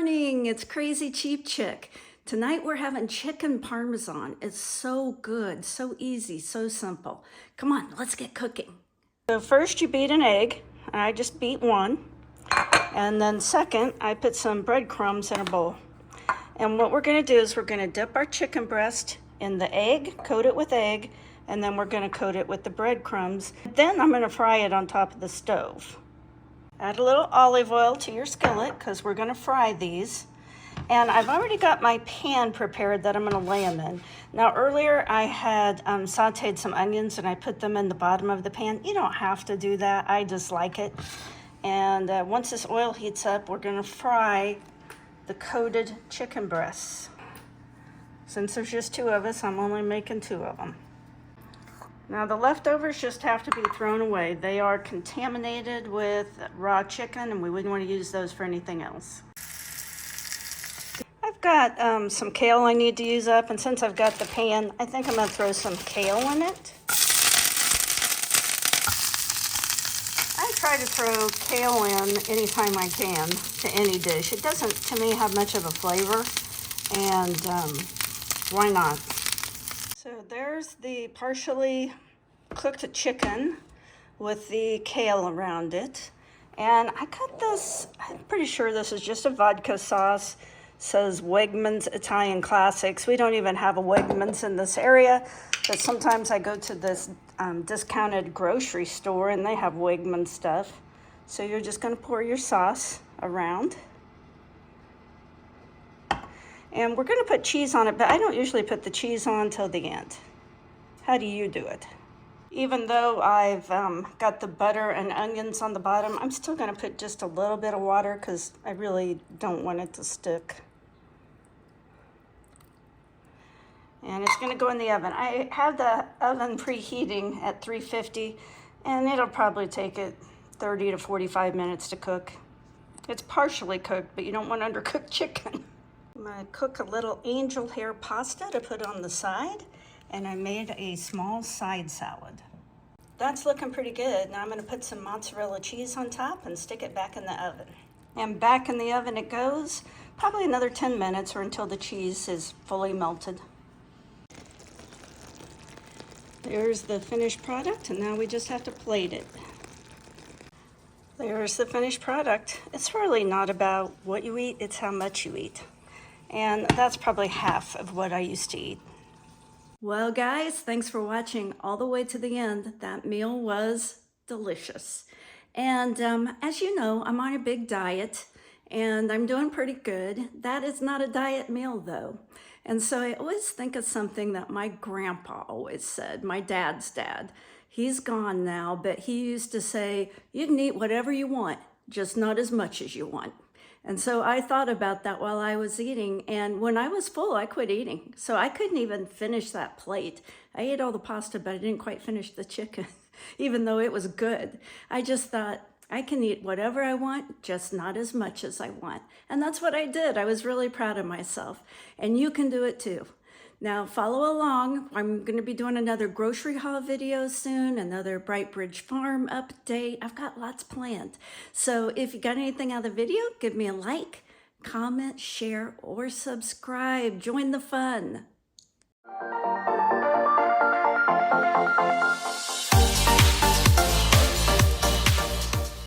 morning, it's Crazy Cheap Chick. Tonight we're having chicken Parmesan. It's so good, so easy, so simple. Come on, let's get cooking. So first you beat an egg. I just beat one. And then second, I put some breadcrumbs in a bowl. And what we're gonna do is we're gonna dip our chicken breast in the egg, coat it with egg, and then we're gonna coat it with the breadcrumbs. Then I'm gonna fry it on top of the stove. Add a little olive oil to your skillet because we're gonna fry these. And I've already got my pan prepared that I'm gonna lay them in. Now earlier I had sauteed some onions and I put them in the bottom of the pan. You don't have to do that, I just like it. And once this oil heats up, we're gonna fry the coated chicken breasts. Since there's just two of us, I'm only making two of them. Now the leftovers just have to be thrown away. They are contaminated with raw chicken and we wouldn't want to use those for anything else. I've got some kale I need to use up, and since I've got the pan, I think I'm going to throw some kale in it. I try to throw kale in anytime I can to any dish. It doesn't, to me, have much of a flavor, and why not? So there's the partially cooked chicken with the kale around it. And I cut this, I'm pretty sure this is just a vodka sauce. It says Wegmans Italian Classics. We don't even have a Wegmans in this area, but sometimes I go to this discounted grocery store and they have Wegmans stuff. So you're just gonna pour your sauce around. And we're gonna put cheese on it, but I don't usually put the cheese on till the end. How do you do it? Even though I've got the butter and onions on the bottom, I'm still gonna put just a little bit of water because I really don't want it to stick. And it's gonna go in the oven. I have the oven preheating at 350, and it'll probably take it 30 to 45 minutes to cook. It's partially cooked, but you don't want undercooked chicken. I'm gonna cook a little angel hair pasta to put on the side, and I made a small side salad. That's looking pretty good. Now I'm gonna put some mozzarella cheese on top and stick it back in the oven. And back in the oven it goes, probably another 10 minutes or until the cheese is fully melted. There's the finished product, and now we just have to plate it. There's the finished product. It's really not about what you eat, it's how much you eat. And that's probably half of what I used to eat. Well, guys, thanks for watching all the way to the end. That meal was delicious. And as you know, I'm on a big diet and I'm doing pretty good. That is not a diet meal though. And so I always think of something that my grandpa always said, my dad's dad. He's gone now, but he used to say, you can eat whatever you want, just not as much as you want. And so I thought about that while I was eating, and when I was full, I quit eating. So I couldn't even finish that plate. I ate all the pasta, but I didn't quite finish the chicken, even though it was good. I just thought, I can eat whatever I want, just not as much as I want. And that's what I did. I was really proud of myself. And you can do it too. Now follow along. I'm going to be doing another grocery haul video soon, another Bright Bridge Farm update. I've got lots planned. So if you got anything out of the video, give me a like, comment, share, or subscribe. Join the fun.